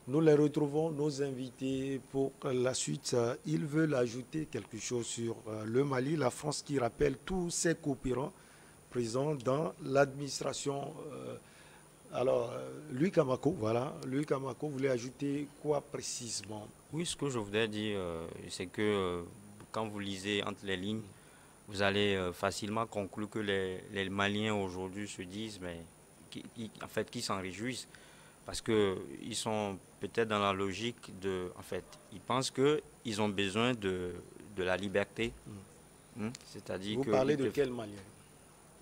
Nous les retrouvons, nos invités, pour la suite. Ils veulent ajouter quelque chose sur le Mali, la France qui rappelle tous ses coopérants présents dans l'administration. Louis Kamako, voilà. Louis Kamako voulait ajouter quoi précisément? Oui, ce que je voudrais dire, c'est que quand vous lisez entre les lignes, vous allez facilement conclure que les Maliens aujourd'hui se disent, mais en fait, qui s'en réjouissent, parce que ils sont peut-être dans la logique de, en fait, ils pensent que ils ont besoin de la liberté, hein. C'est-à-dire Vous que parlez de quel Malien?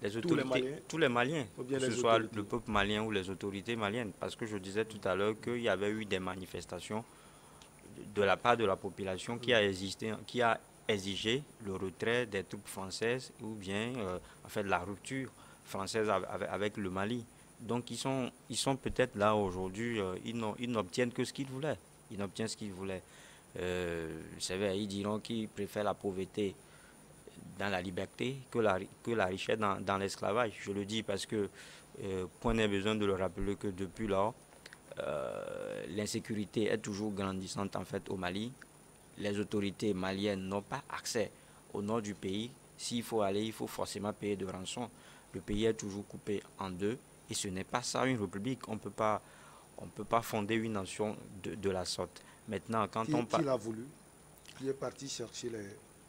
les Tous les autorités, Maliens tous les Maliens, ou bien que ce les soit le autorités? peuple malien ou les autorités maliennes, parce que je disais tout à l'heure qu'il y avait eu des manifestations de la part de la population qui a exigé le retrait des troupes françaises ou bien en fait la rupture française avec le Mali. Donc ils sont peut-être là aujourd'hui, ils n'obtiennent que ce qu'ils voulaient. Ils n'obtiennent ce qu'ils voulaient. C'est vrai, ils diront qu'ils préfèrent la pauvreté dans la liberté que la richesse dans l'esclavage. Je le dis parce que point n'est besoin de le rappeler que depuis là, l'insécurité est toujours grandissante en fait au Mali. Les autorités maliennes n'ont pas accès au nord du pays. S'il faut aller, il faut forcément payer de rançon. Le pays est toujours coupé en deux et ce n'est pas ça une république. On peut pas fonder une nation de la sorte. Maintenant, quand on Qui parle, l'a voulu? Qui est parti chercher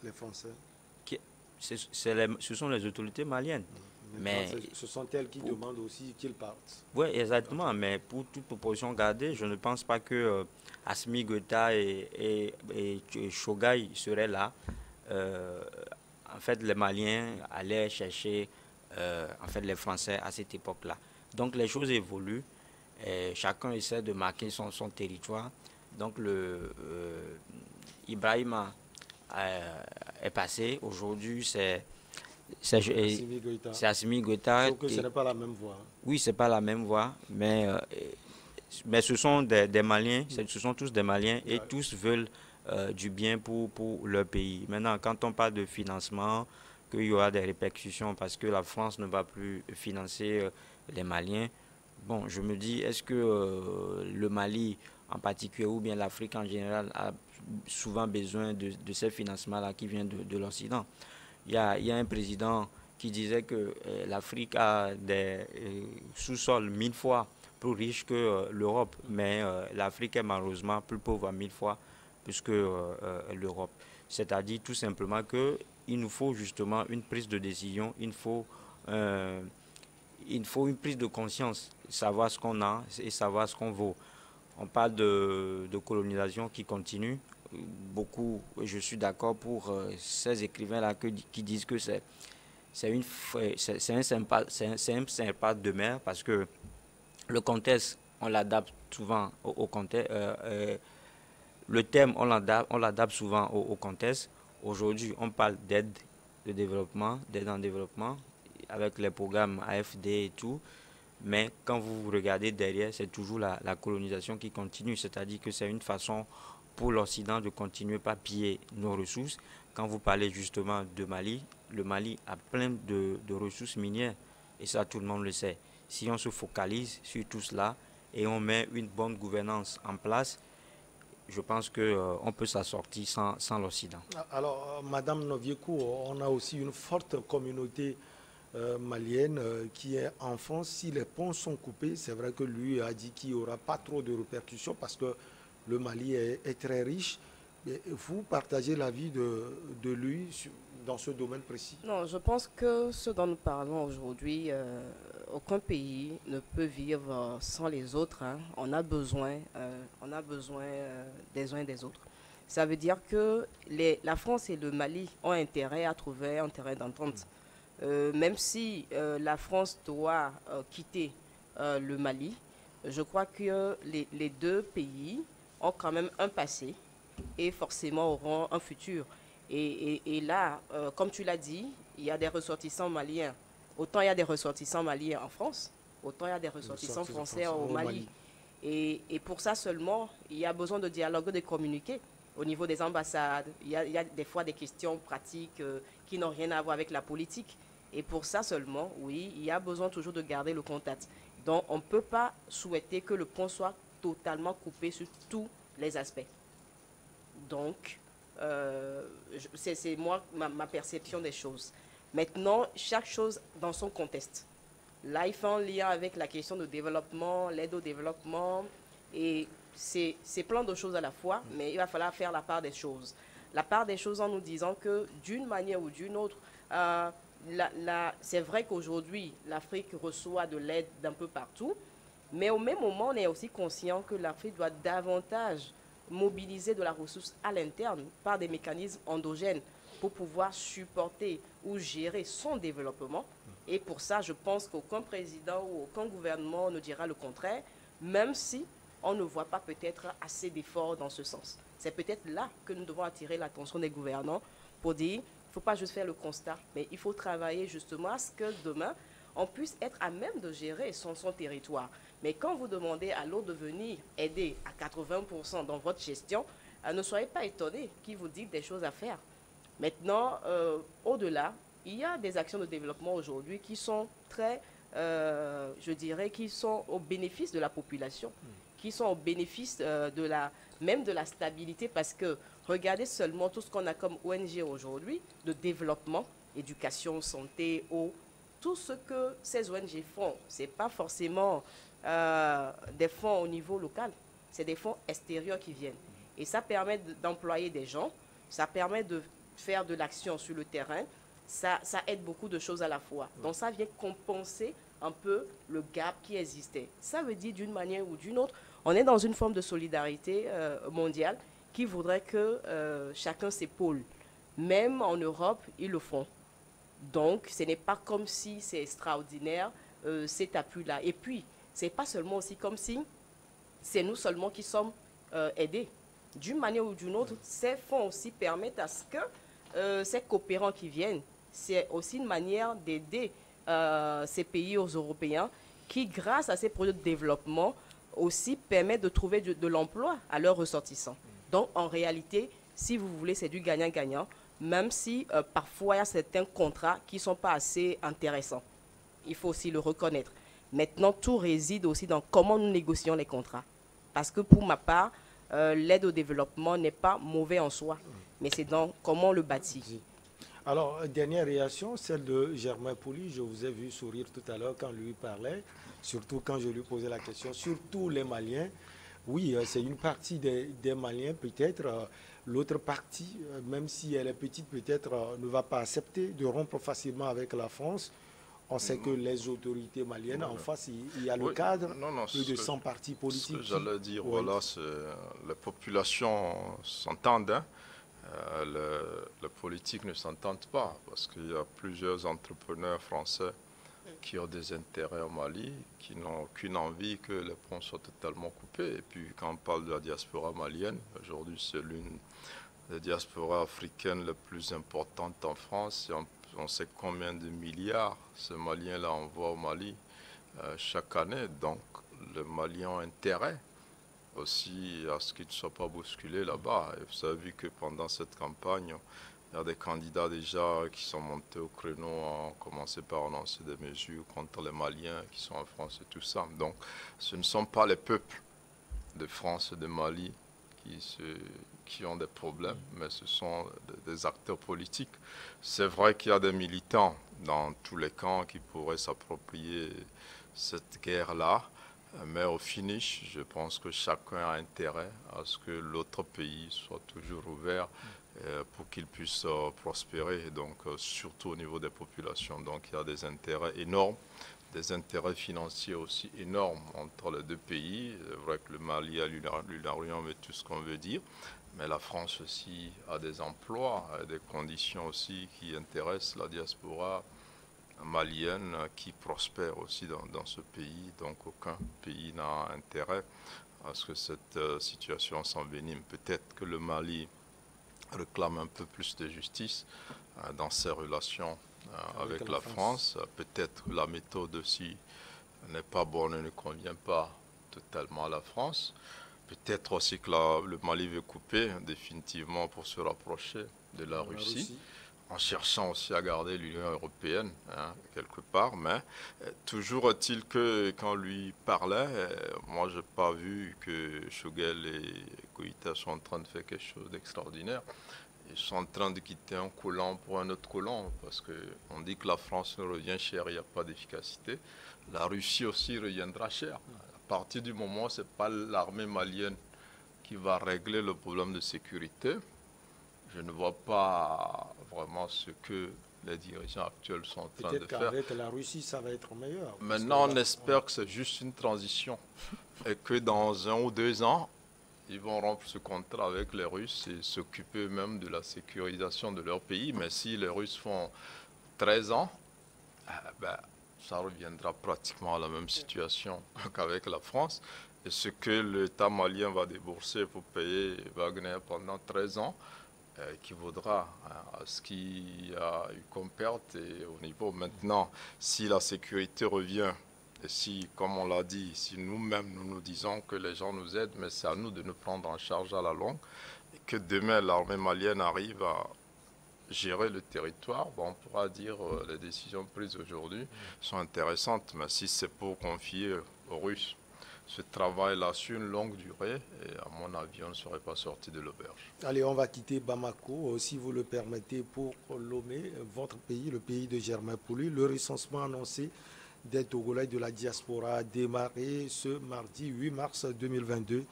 les Français? ce sont les autorités maliennes. Maintenant, Mais ce sont elles qui pour, demandent aussi qu'ils partent. oui, exactement, mais pour toute proportion gardée, je ne pense pas que Assimi Goïta et Chogaï seraient là. Euh, En fait, les Maliens allaient chercher en fait, les Français à cette époque-là. Donc les choses évoluent, et chacun essaie de marquer son territoire. Donc Ibrahima est passé. Aujourd'hui, Assimi Goïta. c'est Assimi Goïta. Sauf que ce n'est pas la même voie. Oui, c'est pas la même voie, mais ce sont des Maliens, ce sont tous des Maliens et Ouais. tous veulent du bien pour leur pays. Maintenant, quand on parle de financement, qu'il y aura des répercussions parce que la France ne va plus financer les Maliens, bon, je me dis, est-ce que le Mali en particulier ou bien l'Afrique en général a souvent besoin de ces financements-là qui viennent de l'Occident? Il y a un président qui disait que l'Afrique a des sous-sols 1000 fois plus riches que l'Europe, mais l'Afrique est malheureusement plus pauvre à 1000 fois plus que l'Europe. C'est-à-dire tout simplement que il nous faut justement une prise de décision, euh, il faut une prise de conscience, savoir ce qu'on a et savoir ce qu'on vaut. On parle de colonisation qui continue. Beaucoup, je suis d'accord pour ces écrivains-là qui disent que c'est un sympa de mer parce que le contexte, on l'adapte souvent au contexte. Le thème, on l'adapte souvent au contexte. Aujourd'hui, on parle d'aide de développement, d'aide en développement, avec les programmes AFD et tout. Mais quand vous regardez derrière, c'est toujours la colonisation qui continue. C'est-à-dire que c'est une façon pour l'Occident de continuer par piller nos ressources. Quand vous parlez justement de Mali, le Mali a plein de ressources minières. Et ça, tout le monde le sait. Si on se focalise sur tout cela et on met une bonne gouvernance en place, je pense qu'on peut s'en sortir sans l'Occident. Alors, Madame Noviekou, on a aussi une forte communauté malienne qui est en France. Si les ponts sont coupés, c'est vrai que lui a dit qu'il n'y aura pas trop de répercussions parce que le Mali est très riche. Mais vous partagez l'avis de lui dans ce domaine précis? Non, je pense que ce dont nous parlons aujourd'hui, aucun pays ne peut vivre sans les autres, hein. On a besoin des uns et des autres. Ça veut dire que la France et le Mali ont intérêt à trouver un terrain d'entente. Même si la France doit quitter le Mali, je crois que les deux pays ont quand même un passé et forcément auront un futur. Et là, comme tu l'as dit, il y a des ressortissants maliens. Autant il y a des ressortissants maliens en France, autant il y a des ressortissants français au Au Mali. Mali. Et pour ça seulement, il y a besoin de dialoguer, de communiquer. Au niveau des ambassades, il y a des fois des questions pratiques qui n'ont rien à voir avec la politique. Et pour ça seulement, oui, il y a besoin toujours de garder le contact. Donc on ne peut pas souhaiter que le pont soit totalement coupé sur tous les aspects. Donc, c'est moi, ma perception des choses. Maintenant, chaque chose dans son contexte. Là, il fait un lien avec la question de développement, l'aide au développement, et c'est plein de choses à la fois, mais il va falloir faire la part des choses. La part des choses en nous disant que d'une manière ou d'une autre, c'est vrai qu'aujourd'hui, l'Afrique reçoit de l'aide d'un peu partout, mais au même moment, on est aussi conscient que l'Afrique doit davantage mobiliser de la ressource à l'interne par des mécanismes endogènes pour pouvoir supporter ou gérer son développement. Et pour ça, je pense qu'aucun président ou aucun gouvernement ne dira le contraire, même si on ne voit pas peut-être assez d'efforts dans ce sens. C'est peut-être là que nous devons attirer l'attention des gouvernants pour dire, il ne faut pas juste faire le constat, mais il faut travailler justement à ce que demain, on puisse être à même de gérer son territoire. Mais quand vous demandez à l'autre de venir aider à 80% dans votre gestion, ne soyez pas étonnés qu'il vous dise des choses à faire. Maintenant, au-delà, il y a des actions de développement aujourd'hui qui sont très, je dirais, qui sont au bénéfice de la population, qui sont au bénéfice même de la stabilité, parce que regardez seulement tout ce qu'on a comme ONG aujourd'hui, de développement, éducation, santé, eau, tout ce que ces ONG font, ce n'est pas forcément des fonds au niveau local, c'est des fonds extérieurs qui viennent. Et ça permet d'employer des gens, ça permet de faire de l'action sur le terrain, ça aide beaucoup de choses à la fois. Donc ça vient compenser un peu le gap qui existait. Ça veut dire d'une manière ou d'une autre, on est dans une forme de solidarité mondiale qui voudrait que chacun s'épaule. Même en Europe, ils le font. Donc, ce n'est pas comme si c'est extraordinaire, cet appui-là. Et puis, ce n'est pas seulement aussi comme si c'est nous seulement qui sommes aidés. D'une manière ou d'une autre, ces fonds aussi permettent à ce que ces coopérants qui viennent, c'est aussi une manière d'aider ces pays aux Européens qui, grâce à ces projets de développement, aussi permettent de trouver de l'emploi à leurs ressortissants. Donc, en réalité, si vous voulez, c'est du gagnant-gagnant, même si parfois il y a certains contrats qui ne sont pas assez intéressants. Il faut aussi le reconnaître. Maintenant, tout réside aussi dans comment nous négocions les contrats. Parce que pour ma part, l'aide au développement n'est pas mauvais en soi, mais c'est dans comment on le bâtit. Alors, dernière réaction, celle de Germain Pouli. Je vous ai vu sourire tout à l'heure quand lui parlait, surtout quand je lui posais la question, surtout les Maliens. Oui, c'est une partie des Maliens peut-être. L'autre partie, même si elle est petite, peut-être ne va pas accepter de rompre facilement avec la France. On sait que les autorités maliennes, en face, il y a le cadre, plus de 100 partis politiques. Ce que j'allais dire, voilà, les populations s'entendent, hein. Les politiques ne s'entendent pas, parce qu'il y a plusieurs entrepreneurs français qui ont des intérêts au Mali, qui n'ont aucune envie que les ponts soient totalement coupés. Et puis quand on parle de la diaspora malienne, aujourd'hui c'est l'une des diasporas africaines les plus importantes en France. Et on sait combien de milliards ces Maliens-là envoient au Mali chaque année. Donc les Maliens ont intérêt aussi à ce qu'ils ne soient pas bousculés là-bas. Et vous avez vu que pendant cette campagne, il y a des candidats déjà qui sont montés au créneau, ont commencé par annoncer des mesures contre les Maliens qui sont en France et tout ça. Donc ce ne sont pas les peuples de France et de Mali qui ont des problèmes, mais ce sont des acteurs politiques. C'est vrai qu'il y a des militants dans tous les camps qui pourraient s'approprier cette guerre-là, mais au finish, je pense que chacun a intérêt à ce que l'autre pays soit toujours ouvert pour qu'il puisse prospérer, donc surtout au niveau des populations. Donc il y a des intérêts énormes, des intérêts financiers aussi énormes entre les deux pays. C'est vrai que le Mali a l'Union, mais tout ce qu'on veut dire. Mais la France aussi a des emplois, des conditions aussi qui intéressent la diaspora malienne qui prospère aussi dans ce pays. Donc aucun pays n'a intérêt à ce que cette situation s'envenime. Peut-être que le Mali réclame un peu plus de justice dans ses relations avec la France. Peut-être que la méthode aussi n'est pas bonne et ne convient pas totalement à la France. Peut-être aussi que le Mali veut couper définitivement pour se rapprocher de la Russie. en cherchant aussi à garder l'Union européenne, hein, quelque part, mais toujours est-il que quand lui parlait, moi je n'ai pas vu que Choguel et Koïta sont en train de faire quelque chose d'extraordinaire. Ils sont en train de quitter un colon pour un autre colon, parce qu'on dit que la France nous revient cher, il n'y a pas d'efficacité. La Russie aussi reviendra cher. À partir du moment où ce n'est pas l'armée malienne qui va régler le problème de sécurité, je ne vois pas vraiment ce que les dirigeants actuels sont en train de faire. Peut-être qu'avec la Russie, ça va être meilleur. Maintenant, on espère que c'est juste une transition et que dans 1 ou 2 ans, ils vont rompre ce contrat avec les Russes et s'occuper même de la sécurisation de leur pays. Mais si les Russes font 13 ans, ben, ça reviendra pratiquement à la même situation qu'avec la France. Et ce que l'État malien va débourser pour payer Wagner pendant 13 ans, qui vaudra à ce qu'il y a eu comme perte. Et au niveau maintenant, si la sécurité revient, et si, comme on l'a dit, si nous-mêmes nous disons que les gens nous aident, mais c'est à nous de nous prendre en charge à la longue, et que demain l'armée malienne arrive à gérer le territoire, bon, on pourra dire les décisions prises aujourd'hui sont intéressantes, mais si c'est pour confier aux Russes ce travail-là sur une longue durée, et à mon avis, on ne serait pas sorti de l'auberge. Allez, on va quitter Bamako, si vous le permettez, pour Lomé, votre pays, le pays de Germain Pauly. Le recensement annoncé des Togolais de la diaspora a démarré ce mardi 8 mars 2022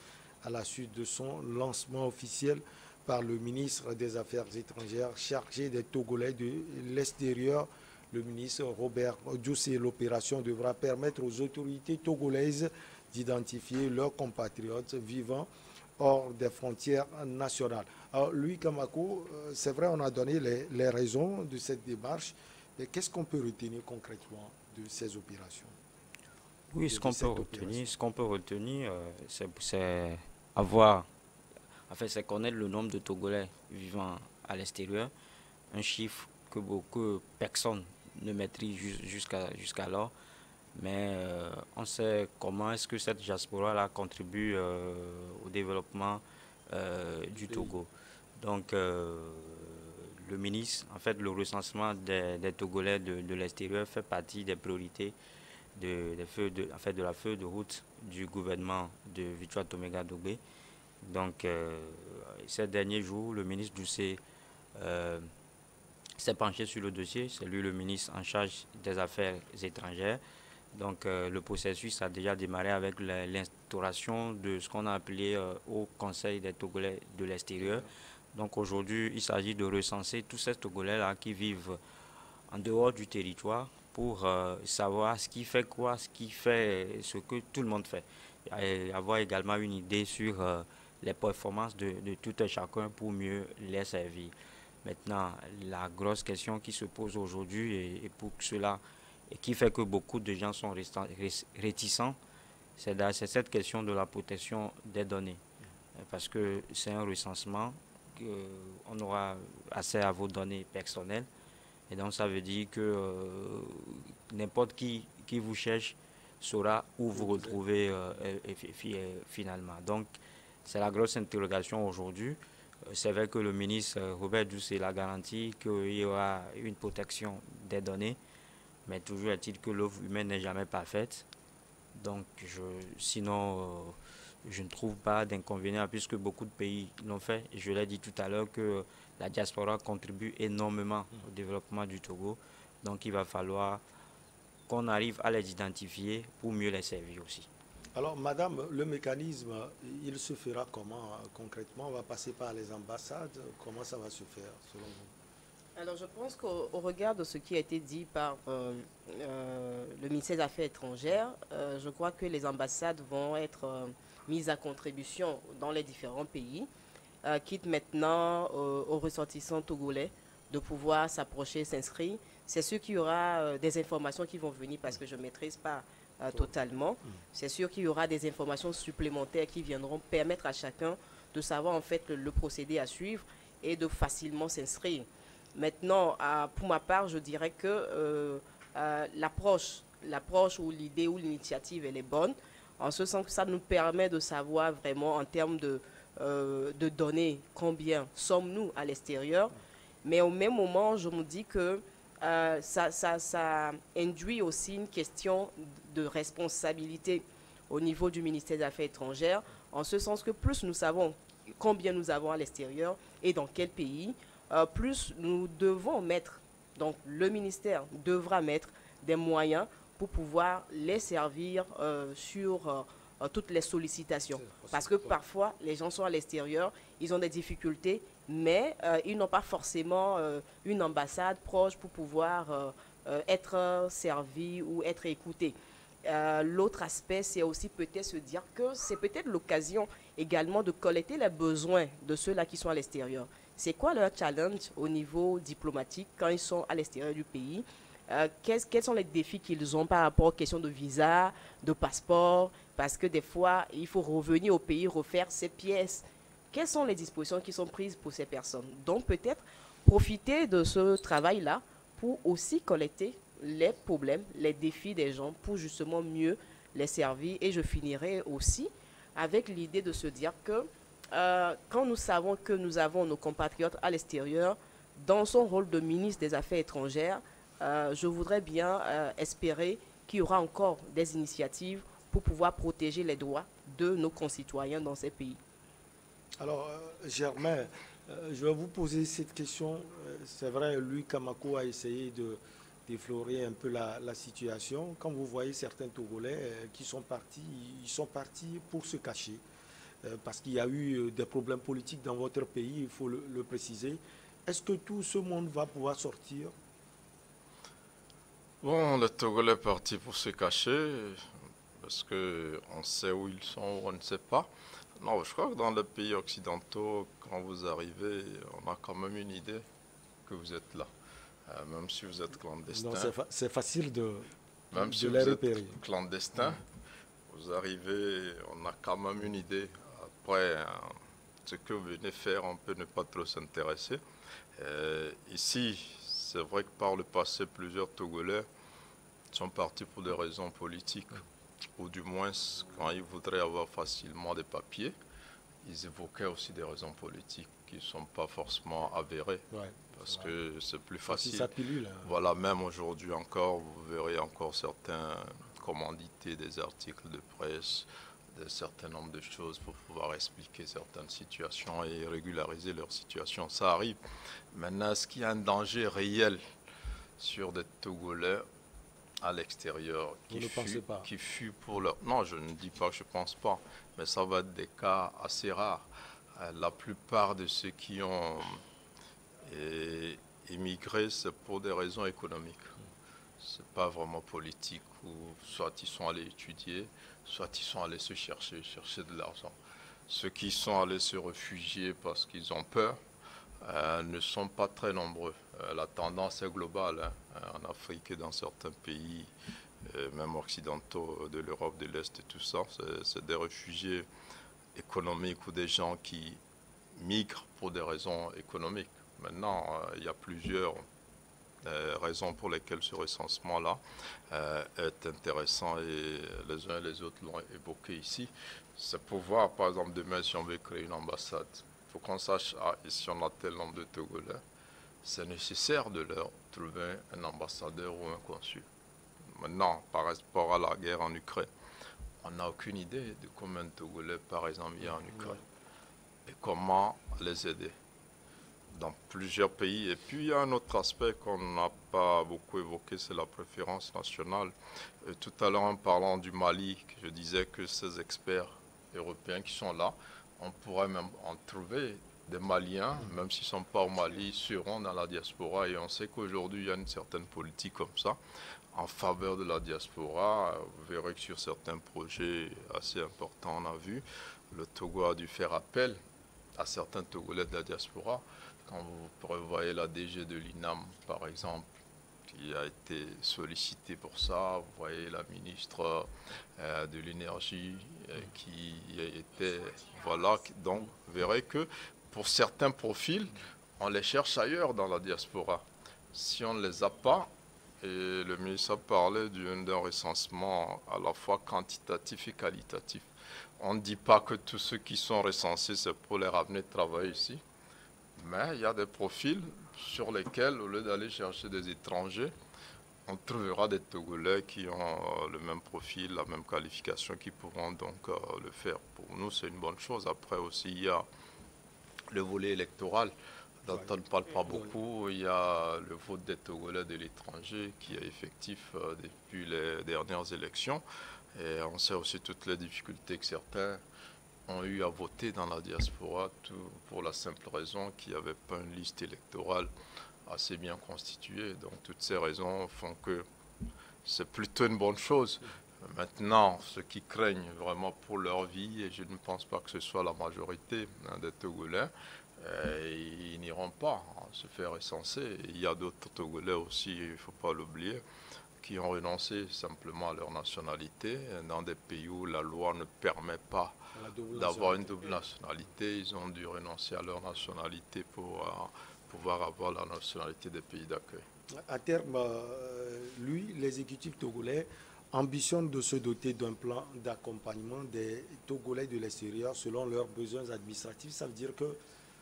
à la suite de son lancement officiel par le ministre des Affaires étrangères chargé des Togolais de l'extérieur, le ministre Robert Diossé. L'opération devra permettre aux autorités togolaises d'identifier leurs compatriotes vivant hors des frontières nationales. Alors, Louis Kamako, c'est vrai, on a donné les raisons de cette démarche, mais qu'est-ce qu'on peut retenir concrètement de ces opérations? Oui, ce qu'on peut retenir, c'est avoir, c'est connaître le nombre de Togolais vivant à l'extérieur, un chiffre que beaucoup de personnes ne maîtrisent jusqu'alors. Mais on sait comment est-ce que cette diaspora-là contribue au développement du Togo. Donc, le ministre, le recensement des Togolais de l'extérieur fait partie des priorités de la feuille de route du gouvernement de Victoire Toméga Dogbé. Donc, ces derniers jours, le ministre Diossé s'est penché sur le dossier. C'est lui le ministre en charge des Affaires étrangères. Donc le processus a déjà démarré avec l'instauration de ce qu'on a appelé au Conseil des Togolais de l'extérieur. Donc aujourd'hui, il s'agit de recenser tous ces Togolais-là qui vivent en dehors du territoire pour savoir ce qui fait quoi, ce que tout le monde fait. Et avoir également une idée sur les performances de tout un chacun pour mieux les servir. Maintenant, la grosse question qui se pose aujourd'hui, et pour cela, et qui fait que beaucoup de gens sont réticents, c'est cette question de la protection des données. Parce que c'est un recensement, on aura accès à vos données personnelles. Et donc ça veut dire que n'importe qui vous cherche saura où vous retrouvez finalement. Donc c'est la grosse interrogation aujourd'hui. C'est vrai que le ministre Robert Diossé l'a garanti qu'il y aura une protection des données. Mais toujours est-il que l'œuvre humaine n'est jamais parfaite. Donc, sinon, je ne trouve pas d'inconvénient puisque beaucoup de pays l'ont fait. Et je l'ai dit tout à l'heure que la diaspora contribue énormément au développement du Togo. Donc, il va falloir qu'on arrive à les identifier pour mieux les servir aussi. Alors, madame, le mécanisme, il se fera comment concrètement? On va passer par les ambassades. Comment ça va se faire selon vous? Alors, je pense qu'au regard de ce qui a été dit par le ministère des Affaires étrangères, je crois que les ambassades vont être mises à contribution dans les différents pays, quitte maintenant aux ressortissants togolais de pouvoir s'approcher, s'inscrire. C'est sûr qu'il y aura des informations qui vont venir parce que je ne maîtrise pas totalement. C'est sûr qu'il y aura des informations supplémentaires qui viendront permettre à chacun de savoir en fait le procédé à suivre et de facilement s'inscrire. Maintenant, pour ma part, je dirais que l'approche ou l'idée ou l'initiative, elle est bonne, en ce sens que ça nous permet de savoir vraiment en termes de données combien sommes-nous à l'extérieur Mais au même moment, je me dis que ça induit aussi une question de responsabilité au niveau du ministère des Affaires étrangères, en ce sens que plus nous savons combien nous avons à l'extérieur et dans quel pays, plus nous devons mettre, donc le ministère devra mettre des moyens pour pouvoir les servir sur toutes les sollicitations. Parce que parfois, les gens sont à l'extérieur, ils ont des difficultés, mais ils n'ont pas forcément une ambassade proche pour pouvoir être servis ou être écoutés. L'autre aspect, c'est aussi peut-être se dire que c'est peut-être l'occasion également de collecter les besoins de ceux-là qui sont à l'extérieur. C'est quoi leur challenge au niveau diplomatique quand ils sont à l'extérieur du pays? Quels sont les défis qu'ils ont par rapport aux questions de visa, de passeport? Parce que des fois, il faut revenir au pays, refaire ses pièces. Quelles sont les dispositions qui sont prises pour ces personnes? Donc peut-être profiter de ce travail-là pour aussi collecter les problèmes, les défis des gens pour justement mieux les servir. Et je finirai aussi avec l'idée de se dire que quand nous savons que nous avons nos compatriotes à l'extérieur, dans son rôle de ministre des Affaires étrangères, je voudrais bien espérer qu'il y aura encore des initiatives pour pouvoir protéger les droits de nos concitoyens dans ces pays. Alors, Germain, je vais vous poser cette question. C'est vrai, lui, Kamako a essayé de déflorer un peu la situation. Quand vous voyez certains Togolais qui sont partis, ils sont partis pour se cacher. Parce qu'il y a eu des problèmes politiques dans votre pays, il faut le préciser. Est-ce que tout ce monde va pouvoir sortir? Bon, les Togolais partis pour se cacher, parce qu'on sait où ils sont ou on ne sait pas. Non, je crois que dans les pays occidentaux, quand vous arrivez, on a quand même une idée que vous êtes là. Même si vous êtes clandestin. C'est facile de même si de vous les êtes repérer. clandestin, vous arrivez, on a quand même une idée. Après, ce que vous venez faire, on peut ne pas trop s'intéresser. Ici, c'est vrai que par le passé, plusieurs Togolais sont partis pour des raisons politiques, ou du moins, quand ils voudraient avoir facilement des papiers, ils évoquaient aussi des raisons politiques qui ne sont pas forcément avérées, Ouais, parce que c'est plus facile. sa pilule, hein. Voilà, même aujourd'hui encore, vous verrez encore certains commandités des articles de presse, de certain nombre de choses pour pouvoir expliquer certaines situations et régulariser leur situation. Ça arrive. Maintenant, est-ce qu'il y a un danger réel sur des Togolais à l'extérieur qui fut pour leur... Non, je ne dis pas que je ne pense pas, mais ça va être des cas assez rares. La plupart de ceux qui ont émigré, c'est pour des raisons économiques. Ce n'est pas vraiment politique, ou soit ils sont allés étudier, soit ils sont allés se chercher de l'argent. Ceux qui sont allés se réfugier parce qu'ils ont peur ne sont pas très nombreux. La tendance est globale, hein, en Afrique et dans certains pays, même occidentaux de l'Europe de l'Est et tout ça. C'est des réfugiés économiques ou des gens qui migrent pour des raisons économiques. Maintenant, il y a plusieurs raisons pour lesquelles ce recensement-là est intéressant et les uns et les autres l'ont évoqué ici. C'est pour voir, par exemple, demain, si on veut créer une ambassade, il faut qu'on sache, ici on a tel nombre de Togolais, c'est nécessaire de leur trouver un ambassadeur ou un consul. Maintenant, par rapport à la guerre en Ukraine, on n'a aucune idée de combien de Togolais, par exemple, il y a en Ukraine et comment les aider dans plusieurs pays. Et puis, il y a un autre aspect qu'on n'a pas beaucoup évoqué, c'est la préférence nationale. Tout à l'heure, en parlant du Mali, je disais que ces experts européens qui sont là, on pourrait même en trouver des Maliens, même s'ils ne sont pas au Mali, seront dans la diaspora. Et on sait qu'aujourd'hui, il y a une certaine politique comme ça, en faveur de la diaspora. Vous verrez que sur certains projets assez importants, on a vu, le Togo a dû faire appel à certains Togolais de la diaspora. Quand vous prévoyez la DG de l'INAM, par exemple, qui a été sollicitée pour ça, vous voyez la ministre de l'Énergie qui était... Voilà, donc vous verrez que pour certains profils, on les cherche ailleurs dans la diaspora. Si on ne les a pas, et le ministre a parlé d'un recensement à la fois quantitatif et qualitatif. On ne dit pas que tous ceux qui sont recensés, c'est pour les ramener travailler ici. Mais il y a des profils sur lesquels, au lieu d'aller chercher des étrangers, on trouvera des Togolais qui ont le même profil, la même qualification, qui pourront donc le faire. Pour nous, c'est une bonne chose. Après aussi, il y a le volet électoral dont on ne parle pas beaucoup. Il y a le vote des Togolais de l'étranger qui est effectif depuis les dernières élections. Et on sait aussi toutes les difficultés que certains ont eu à voter dans la diaspora, tout pour la simple raison qu'il n'y avait pas une liste électorale assez bien constituée. Donc toutes ces raisons font que c'est plutôt une bonne chose. Maintenant, ceux qui craignent vraiment pour leur vie, et je ne pense pas que ce soit la majorité des Togolais, ils n'iront pas se faire recenser. Il y a d'autres Togolais aussi, il ne faut pas l'oublier, qui ont renoncé simplement à leur nationalité. Dans des pays où la loi ne permet pas d'avoir une double nationalité, ils ont dû renoncer à leur nationalité pour pouvoir avoir la nationalité des pays d'accueil. À terme, lui, l'exécutif togolais ambitionne de se doter d'un plan d'accompagnement des Togolais de l'extérieur selon leurs besoins administratifs. Ça veut dire que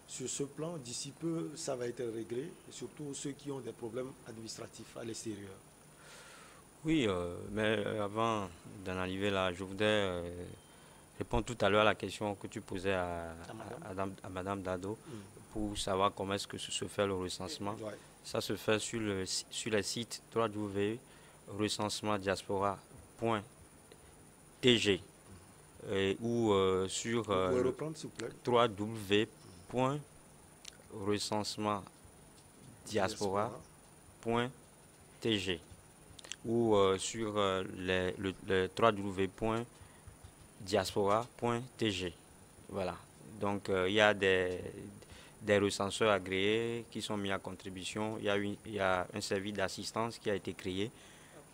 sur ce plan, d'ici peu, ça va être réglé, surtout ceux qui ont des problèmes administratifs à l'extérieur. Oui, mais avant d'en arriver là, je voudrais répondre tout à l'heure à la question que tu posais à Madame Dado pour savoir comment est-ce que se fait le recensement. Ouais. Ça se fait sur le site www.recensement-diaspora.tg ou sur www.recensement-diaspora.tg ou sur le www.diaspora.tg. Voilà. Donc, il y a des recenseurs agréés qui sont mis à contribution. Il y a un service d'assistance qui a été créé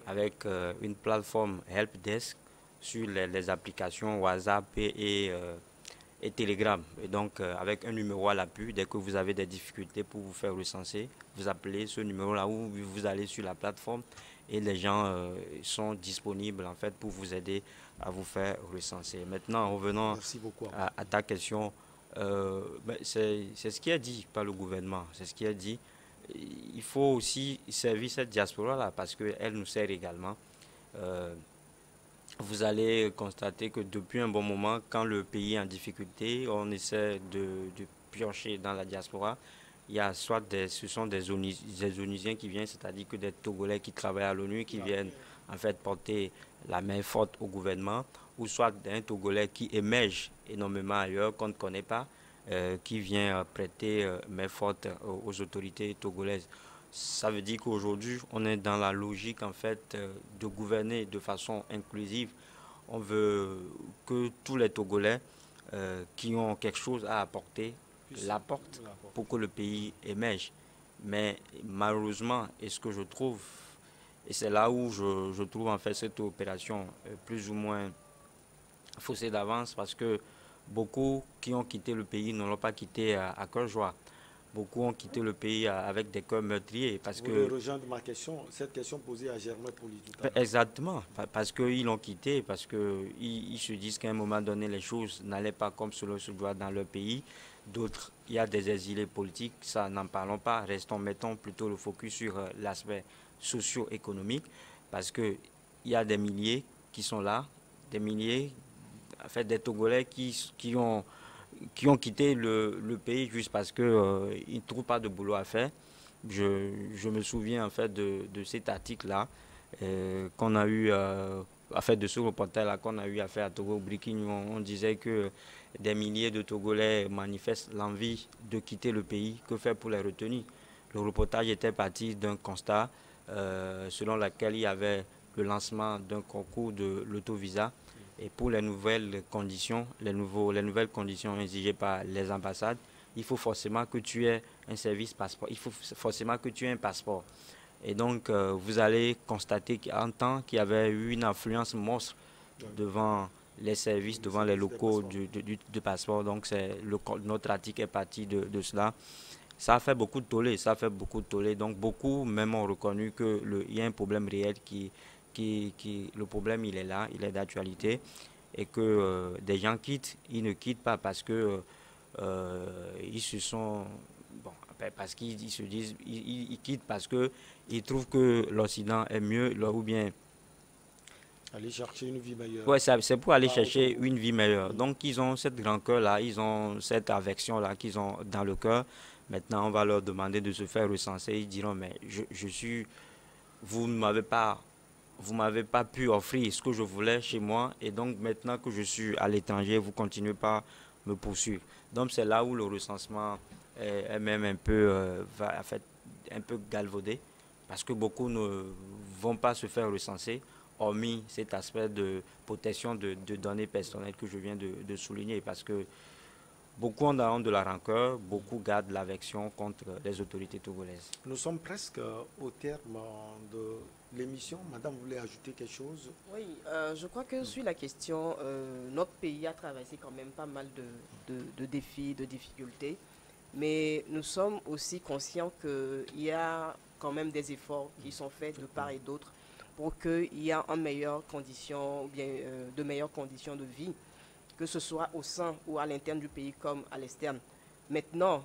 avec une plateforme Helpdesk sur les applications WhatsApp et Telegram. Et donc, avec un numéro à l'appui, dès que vous avez des difficultés pour vous faire recenser, vous appelez ce numéro-là ou vous allez sur la plateforme et les gens sont disponibles en fait pour vous aider à vous faire recenser. Maintenant, revenons à ta question. C'est ce qui est dit par le gouvernement, c'est ce qui est dit. Il faut aussi servir cette diaspora-là parce qu'elle nous sert également. Vous allez constater que depuis un bon moment, quand le pays est en difficulté, on essaie de piocher dans la diaspora. Il y a soit ce sont des Onusiens qui viennent, c'est-à-dire que des Togolais qui travaillent à l'ONU, qui viennent en fait porter la main forte au gouvernement, ou soit un Togolais qui émerge énormément ailleurs, qu'on ne connaît pas, qui vient prêter main forte aux autorités togolaises. Ça veut dire qu'aujourd'hui, on est dans la logique en fait de gouverner de façon inclusive. On veut que tous les Togolais qui ont quelque chose à apporter l'apportent pour que le pays émerge. Mais malheureusement, et ce que je trouve, et c'est là où je trouve en fait cette opération plus ou moins faussée d'avance, parce que beaucoup qui ont quitté le pays ne l'ont pas quitté à cœur joie. Beaucoup ont quitté le pays avec des cœurs meurtriers. Parce Vous voulez rejoindre ma question, cette question posée à Germain Poli tout à l'heure. Exactement, parce qu'ils l'ont quitté, parce qu'ils se disent qu'à un moment donné, les choses n'allaient pas comme cela se doit dans leur pays. D'autres, il y a des exilés politiques, ça n'en parlons pas. Mettons plutôt le focus sur l'aspect socio-économique, parce qu'il y a des milliers qui sont là, des milliers, en fait, des Togolais qui ont quitté le pays juste parce qu'ils ne trouvent pas de boulot à faire. Je me souviens en fait de cet article-là qu'on a eu, de ce reportage-là qu'on a eu à faire à Togo-Brikine. On disait que des milliers de Togolais manifestent l'envie de quitter le pays. Que faire pour les retenir? Le reportage était parti d'un constat selon lequel il y avait le lancement d'un concours de l'autovisa. Et pour les nouvelles conditions, les nouvelles conditions exigées par les ambassades, il faut forcément que tu aies un service passeport. Il faut forcément que tu aies un passeport. Et donc, vous allez constater qu'en temps qu'il y avait eu une affluence monstre devant les services, devant les locaux du passeport. Donc, notre article est parti de cela. Ça a fait beaucoup de tollé. Donc, beaucoup même ont reconnu qu'il y a un problème réel le problème, il est là, il est d'actualité. Et que des gens quittent, ils ne quittent pas parce que ils se sont parce qu'ils se disent, ils quittent parce qu'ils trouvent que l'Occident est mieux, ou bien... Aller chercher une vie meilleure. Ouais, c'est pour aller chercher une vie meilleure. Donc, ils ont cette rancœur-là, ils ont cette aversion-là qu'ils ont dans le cœur. Maintenant, on va leur demander de se faire recenser. Ils diront, mais je suis... Vous ne m'avez pas... Vous m'avez pas pu offrir ce que je voulais chez moi. Et donc, maintenant que je suis à l'étranger, vous continuez pas à me poursuivre. Donc, c'est là où le recensement est même un peu, un peu galvaudé. Parce que beaucoup ne vont pas se faire recenser, hormis cet aspect de protection de données personnelles que je viens de souligner. Parce que beaucoup en ont de la rancœur, beaucoup gardent l'aversion contre les autorités togolaises. Nous sommes presque au terme de l'émission. Madame, vous voulez ajouter quelque chose? Oui, je crois que sur la question, notre pays a traversé quand même pas mal de défis, de difficultés. Mais nous sommes aussi conscients qu'il y a quand même des efforts qui sont faits de part et d'autre pour qu'il y ait en meilleures conditions, ou bien de meilleures conditions de vie, que ce soit au sein ou à l'interne du pays comme à l'externe. Maintenant,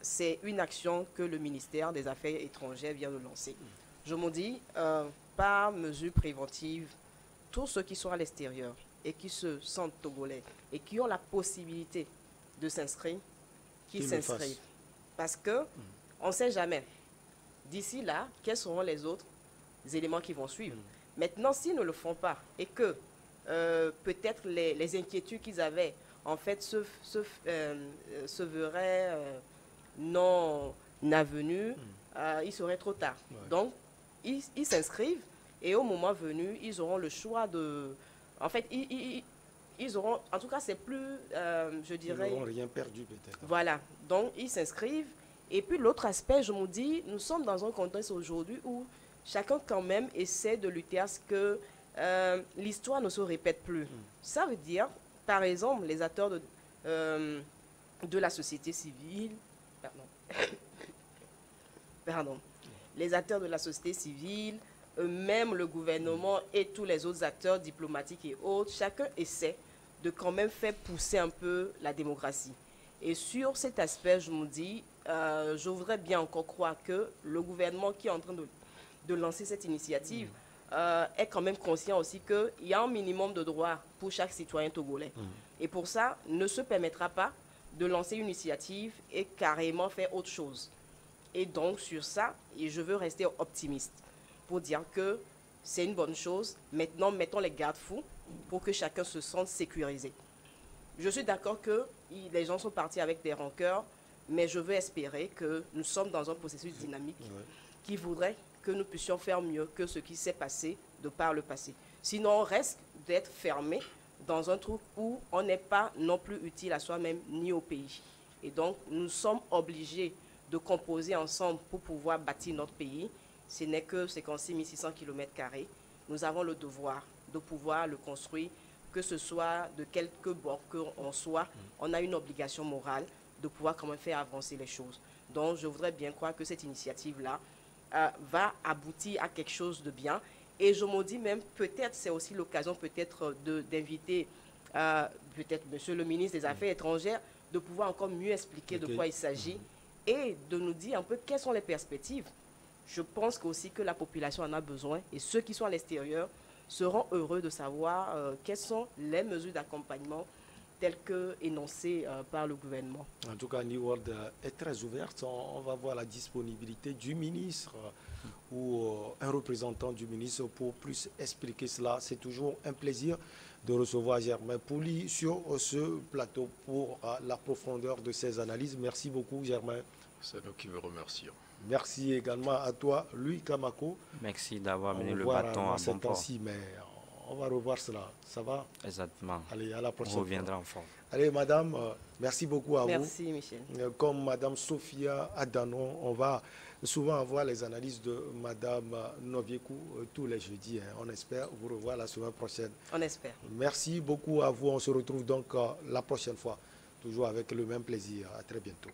c'est une action que le ministère des Affaires étrangères vient de lancer. Je me dis, par mesure préventive, tous ceux qui sont à l'extérieur et qui se sentent togolais et qui ont la possibilité de s'inscrire, qui s'inscrivent. Parce que on ne sait jamais. D'ici là, quels seront les autres éléments qui vont suivre? Maintenant, s'ils ne le font pas et que peut-être les inquiétudes qu'ils avaient, en fait, se verraient non avenues, il serait trop tard. Ouais. Donc, ils s'inscrivent et au moment venu, ils auront le choix de... En fait, ils auront... En tout cas, c'est plus, je dirais... Ils n'auront rien perdu peut-être. Voilà. Donc, ils s'inscrivent. Et puis, l'autre aspect, je me dis, nous sommes dans un contexte aujourd'hui où chacun quand même essaie de lutter à ce que l'histoire ne se répète plus. Ça veut dire, par exemple, les acteurs de la société civile... Pardon. Les acteurs de la société civile, même le gouvernement et tous les autres acteurs diplomatiques et autres, chacun essaie de quand même faire pousser un peu la démocratie. Et sur cet aspect, je me dis, je voudrais bien encore croire que le gouvernement qui est en train de lancer cette initiative est quand même conscient aussi qu'il y a un minimum de droits pour chaque citoyen togolais. Et pour ça, ne se permettra pas de lancer une initiative et carrément faire autre chose. Et donc, sur ça, et je veux rester optimiste pour dire que c'est une bonne chose. Maintenant, mettons les garde-fous pour que chacun se sente sécurisé. Je suis d'accord que les gens sont partis avec des rancœurs, mais je veux espérer que nous sommes dans un processus dynamique qui voudrait que nous puissions faire mieux que ce qui s'est passé de par le passé. Sinon, on risque d'être fermé dans un truc où on n'est pas non plus utile à soi-même ni au pays. Et donc, nous sommes obligés de composer ensemble pour pouvoir bâtir notre pays. Ce n'est que 56 600 km². Nous avons le devoir de pouvoir le construire, que ce soit de quelque bord qu'on soit. On a une obligation morale de pouvoir quand même faire avancer les choses. Donc, je voudrais bien croire que cette initiative-là va aboutir à quelque chose de bien. Et je me dis même, peut-être, c'est aussi l'occasion peut-être d'inviter peut-être Monsieur le ministre des Affaires étrangères de pouvoir encore mieux expliquer de quoi il s'agit et de nous dire un peu quelles sont les perspectives. Je pense aussi que la population en a besoin et ceux qui sont à l'extérieur seront heureux de savoir quelles sont les mesures d'accompagnement telles que énoncées par le gouvernement. En tout cas, New World est très ouverte. On va voir la disponibilité du ministre ou un représentant du ministre pour plus expliquer cela. C'est toujours un plaisir de recevoir Germain Pouli sur ce plateau pour la profondeur de ses analyses. Merci beaucoup, Germain. C'est nous qui vous remercions. Merci également à toi, Louis Kamako. Merci d'avoir mené le bâton à bon port. Mais on va revoir cela. Ça va? Exactement. Allez, à la prochaine. On reviendra en forme. Allez, madame, merci beaucoup à vous. Merci, Michel. Comme madame Sophia Adanon, on va souvent avoir les analyses de madame Noviekou tous les jeudis. On espère vous revoir la semaine prochaine. On espère. Merci beaucoup à vous. On se retrouve donc la prochaine fois, toujours avec le même plaisir. À très bientôt.